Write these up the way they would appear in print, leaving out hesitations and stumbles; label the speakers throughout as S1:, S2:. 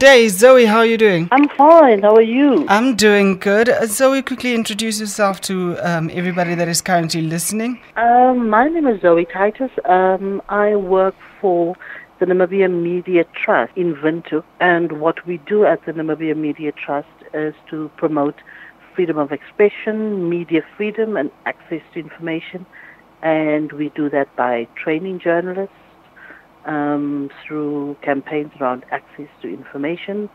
S1: day. Zoe, how are you doing?
S2: I'm fine. How are you?
S1: I'm doing good. Zoe, quickly introduce yourself to everybody that is currently listening.
S2: My name is Zoe Titus. I work for the Namibia Media Trust in Windhoek, and what we do at the Namibia Media Trust is to promote freedom of expression, media freedom, and access to information. And we do that by training journalists through campaigns around access to information,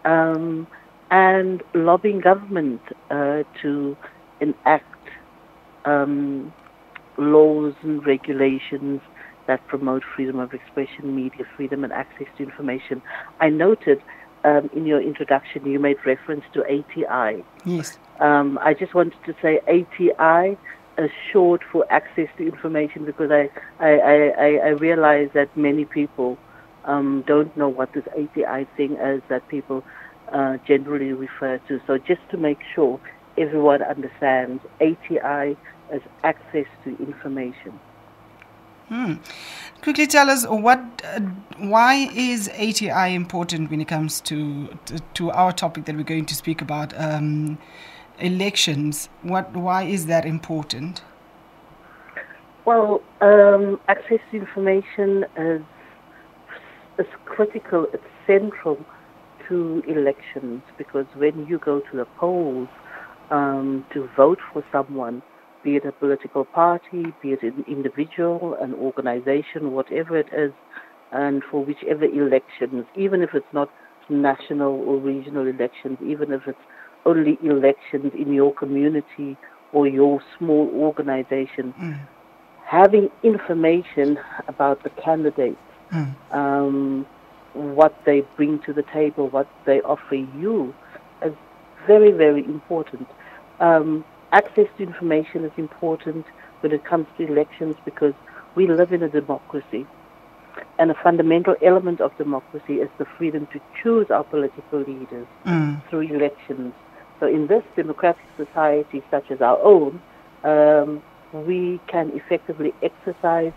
S2: and lobbying government to enact laws and regulations that promote freedom of expression, media freedom, and access to information. I noted in your introduction you made reference to ATI.
S1: Yes.
S2: I just wanted to say ATI is short for access to information, because I realize that many people don't know what this ATI thing is that people generally refer to. So just to make sure everyone understands, ATI is access to information.
S1: Quickly tell us why is ATI important when it comes to our topic that we're going to speak about, elections. Why is that important?
S2: Well, access to information is critical. It's central to elections, because when you go to the polls to vote for someone, be it a political party, be it an individual, an organization, whatever it is, and for whichever elections, even if it's not national or regional elections, even if it's only elections in your community or your small organization, having information about the candidates, what they bring to the table, what they offer you, is very, very important. Access to information is important when it comes to elections, because we live in a democracy, and a fundamental element of democracy is the freedom to choose our political leaders through elections. So in this democratic society such as our own, we can effectively exercise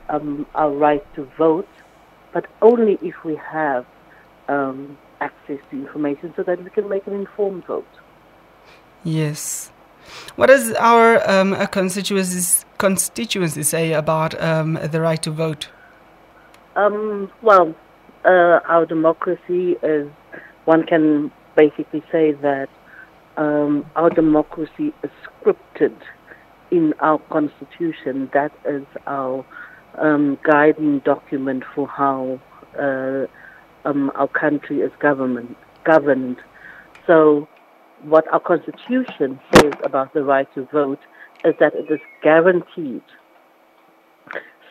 S2: our right to vote, but only if we have access to information so that we can make an informed vote.
S1: Yes. What does our constituency say about the right to vote?
S2: Our democracy is, one can basically say that our democracy is scripted in our constitution. That is our guiding document for how our country is governed. So what our constitution says about the right to vote is that it is guaranteed.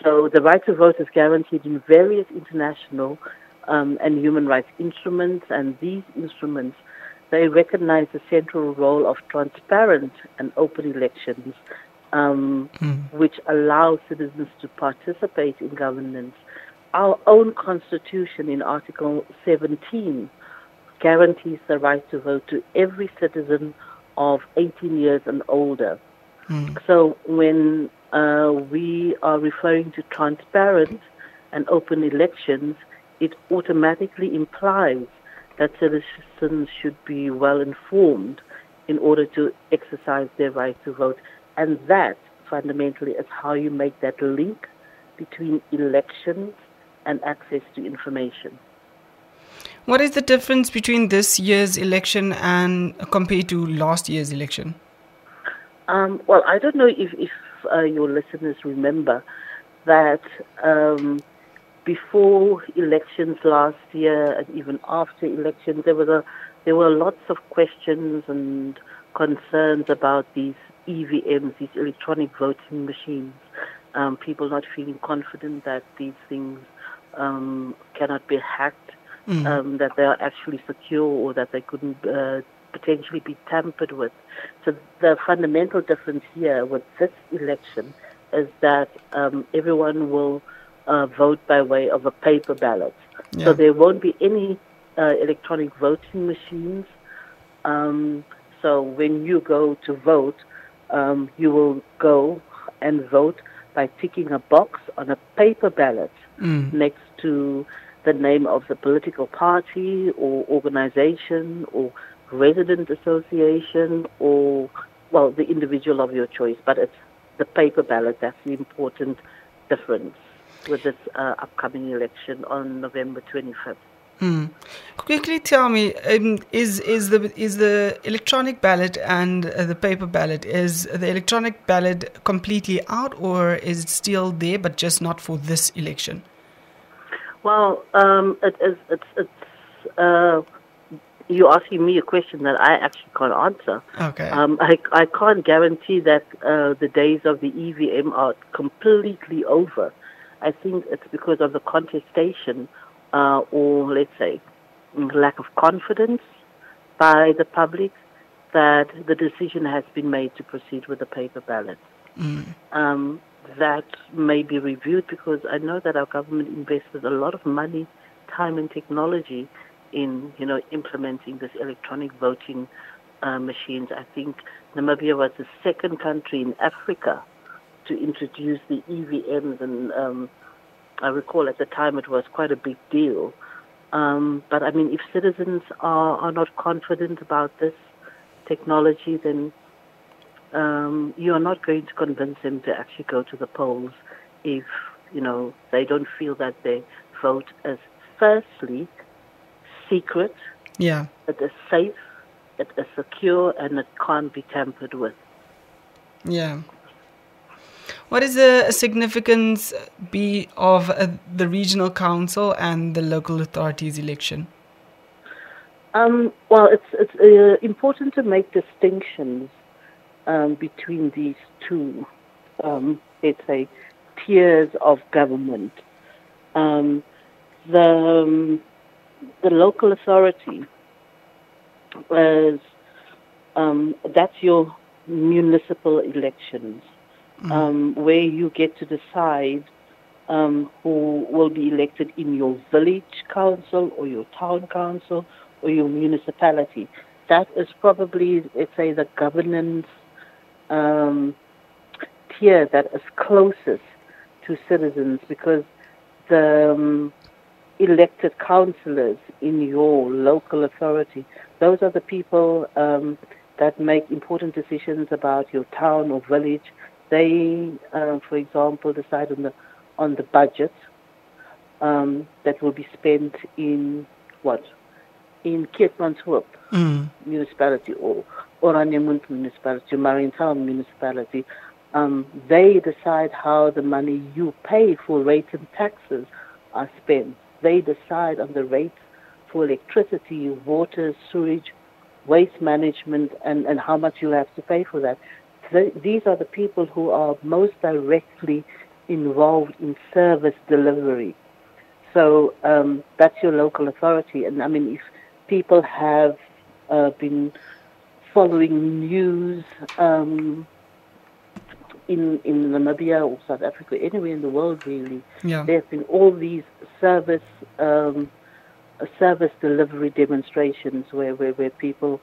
S2: So the right to vote is guaranteed in various international and human rights instruments, and these instruments, they recognize the central role of transparent and open elections, which allow citizens to participate in governance. Our own constitution in Article 17 guarantees the right to vote to every citizen of 18 years and older. So when we are referring to transparent and open elections, it automatically implies that citizens should be well informed in order to exercise their right to vote. And that, fundamentally, is how you make that link between elections and access to information.
S1: What is the difference between this year's election and compared to last year's election?
S2: Well, I don't know if your listeners remember that before elections last year and even after elections, there were lots of questions and concerns about these EVMs, these electronic voting machines. People not feeling confident that these things cannot be hacked, that they are actually secure, or that they couldn't potentially be tampered with. So the fundamental difference here with this election is that everyone will vote by way of a paper ballot. Yeah. So there won't be any electronic voting machines. So when you go to vote, you will go and vote by ticking a box on a paper ballot next to the name of the political party or organization or resident association or, well, the individual of your choice. But it's the paper ballot. That's the important difference with this upcoming election on November 25th.
S1: Quickly tell me, is the electronic ballot and the paper ballot, is the electronic ballot completely out, or is it still there but just not for this election?
S2: Well, you're asking me a question that I actually can't answer.
S1: Okay.
S2: I can't guarantee that the days of the EVM are completely over. I think it's because of the contestation or, let's say, lack of confidence by the public that the decision has been made to proceed with the paper ballot. That may be reviewed, because I know that our government invested a lot of money, time and technology in, implementing this electronic voting machines. I think Namibia was the second country in Africa to introduce the EVMs, and I recall at the time it was quite a big deal. But I mean, if citizens are not confident about this technology, then you are not going to convince them to actually go to the polls if, they don't feel that their vote is, firstly, secret,
S1: Yeah.
S2: it is safe, it is secure, and it can't be tampered with.
S1: Yeah. What is the significance of the regional council and the local authorities election?
S2: Well, it's important to make distinctions between these two, let's say, tiers of government. The local authority is that's your municipal elections, where you get to decide who will be elected in your village council or your town council or your municipality. That is probably, let's say, the governance tier that is closest to citizens, because the elected councillors in your local authority, those are the people that make important decisions about your town or village. They, for example, decide on the budget that will be spent in in Keetmanshoop municipality or Oranjemund municipality, Marintown municipality. They decide how the money you pay for rates and taxes are spent. They decide on the rates for electricity, water, sewage, waste management, and how much you have to pay for that. These are the people who are most directly involved in service delivery. So that's your local authority. And I mean, if people have been following news in Namibia or South Africa, anywhere in the world really, there have been all these service delivery demonstrations where people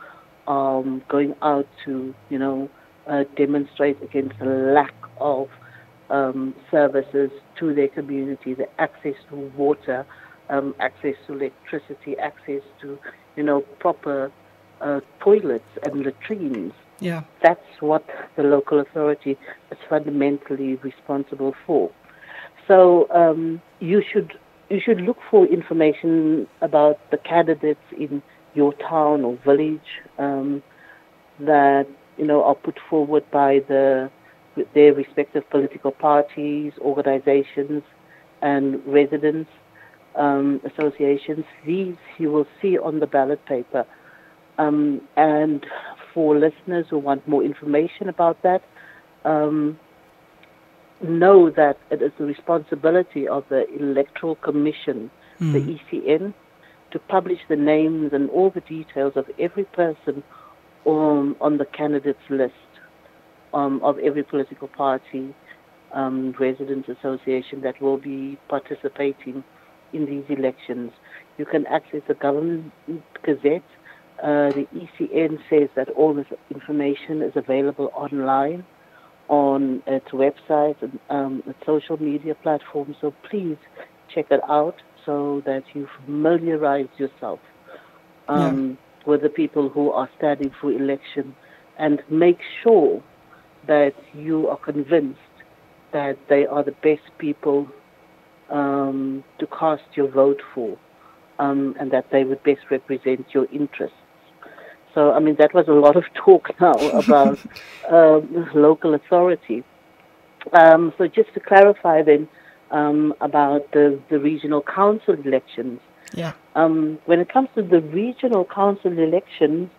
S2: are going out to demonstrate against the lack of services to their community, the access to water, access to electricity, access to proper toilets and latrines.
S1: Yeah.
S2: That's what the local authority is fundamentally responsible for. So you should look for information about the candidates in your town or village that are put forward by their respective political parties, organizations, and residents associations. These you will see on the ballot paper. And for listeners who want more information about that, know that it is the responsibility of the Electoral Commission, the ECN, to publish the names and all the details of every person on the candidates list of every political party, residents association that will be participating in these elections. You can access the government gazette. The ECN says that all this information is available online on its website and its social media platforms. So please check it out so that you familiarize yourself
S1: Yeah.
S2: with the people who are standing for election, and make sure that you are convinced that they are the best people to cast your vote for, and that they would best represent your interests. So, I mean, that was a lot of talk now about local authority. So just to clarify then about the regional council elections,
S1: Yeah.
S2: when it comes to the regional council elections,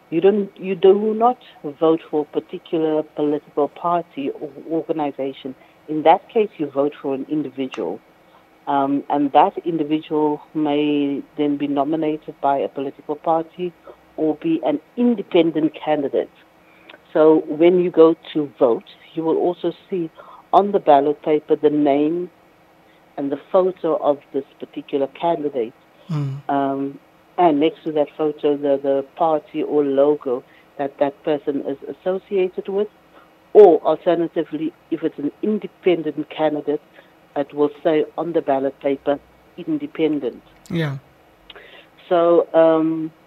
S2: you do not vote for a particular political party or organization. In that case, you vote for an individual. And that individual may then be nominated by a political party or be an independent candidate. So when you go to vote, you will also see on the ballot paper the name and the photo of this particular candidate.
S1: Mm.
S2: And next to that photo, the party or logo that that person is associated with. Or alternatively, if it's an independent candidate, it will say on the ballot paper, independent.
S1: Yeah.
S2: So,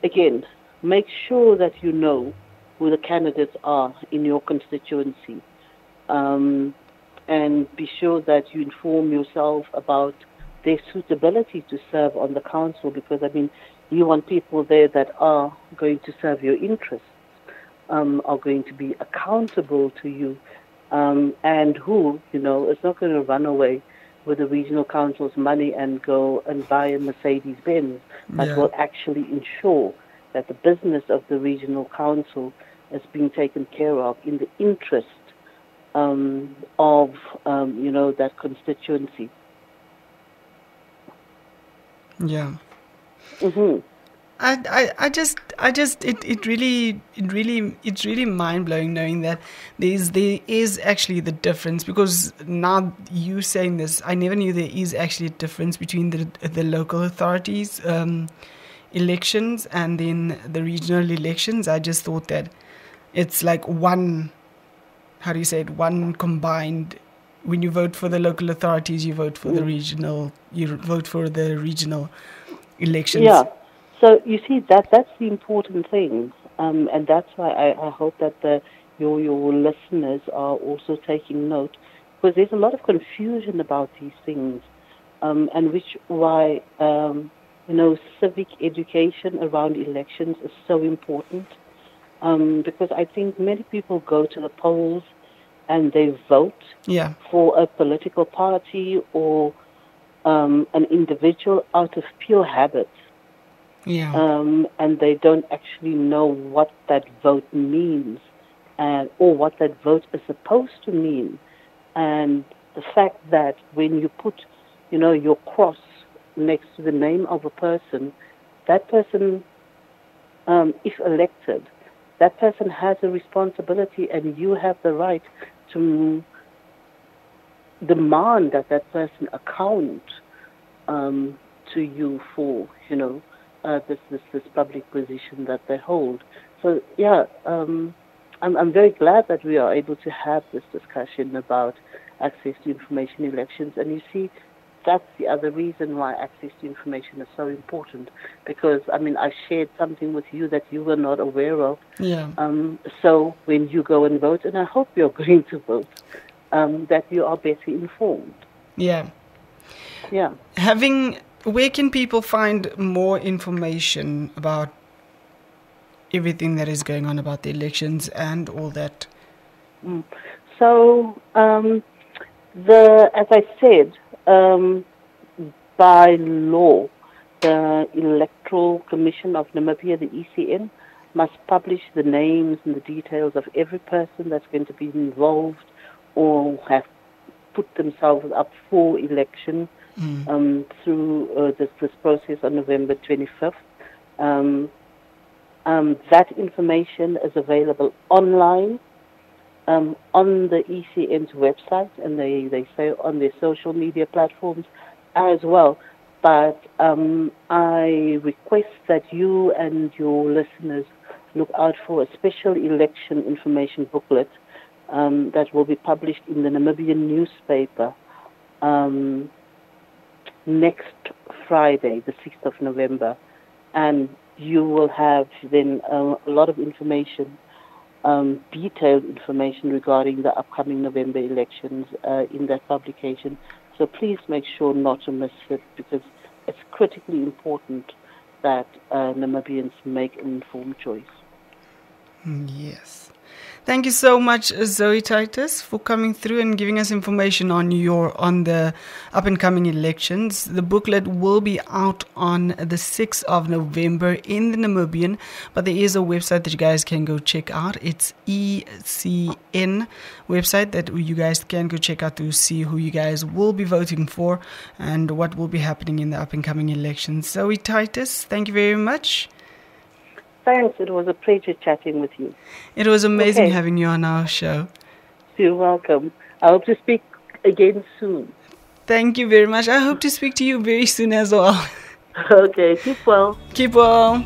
S2: again, make sure that you know who the candidates are in your constituency. And be sure that you inform yourself about their suitability to serve on the council, because, I mean, you want people there that are going to serve your interests, are going to be accountable to you, and who, is not going to run away with the regional council's money and go and buy a Mercedes-Benz, but will actually ensure that the business of the regional council is being taken care of in the interest of, that constituency.
S1: Yeah.
S2: Mm-hmm.
S1: It's really mind blowing knowing that there is actually the difference, because now you saying this, I never knew there is actually a difference between the local authorities elections and then the regional elections. I just thought that it's like one, how do you say it, one combined. When you vote for the local authorities, you vote for the regional, you vote for the regional elections.
S2: Yeah. So you see that's the important thing, and that's why I hope that your listeners are also taking note, because there's a lot of confusion about these things, and which why civic education around elections is so important, because I think many people go to the polls and they vote for a political party or an individual out of pure habit.
S1: Yeah.
S2: And they don't actually know what that vote means, or what that vote is supposed to mean. And the fact that when you put, your cross next to the name of a person, that person, if elected, that person has a responsibility, and you have the right to demand that that person account to you for, this public position that they hold. So yeah, I'm very glad that we are able to have this discussion about access to information elections. And you see, that's the other reason why access to information is so important, because I shared something with you that you were not aware of.
S1: Yeah.
S2: So when you go and vote, and I hope you're going to vote, that you are better informed.
S1: Yeah.
S2: Yeah.
S1: Where can people find more information about everything that is going on about the elections and all that?
S2: So, as I said, by law, the Electoral Commission of Namibia, the ECN, must publish the names and the details of every person that's going to be involved or have put themselves up for election through this process on November 25th. That information is available online on the ECN's website, and they say on their social media platforms as well. But I request that you and your listeners look out for a special election information booklet that will be published in the Namibian newspaper next Friday, the 6th of November, and you will have then a lot of information, detailed information regarding the upcoming November elections in that publication. So please make sure not to miss it, because it's critically important that Namibians make an informed choice.
S1: Yes. Thank you so much, Zoe Titus, for coming through and giving us information on the up and coming elections. The booklet will be out on the 6th of November in the Namibian, but there is a website that you guys can go check out. It's ECN website that you guys can go check out to see who you guys will be voting for and what will be happening in the up and coming elections. Zoe Titus, thank you very much.
S2: Thanks. It was a pleasure chatting with you.
S1: It was amazing having you on our show.
S2: You're welcome. I hope to speak again soon.
S1: Thank you very much. I hope to speak to you very soon as well.
S2: Okay. Keep well.
S1: Keep well.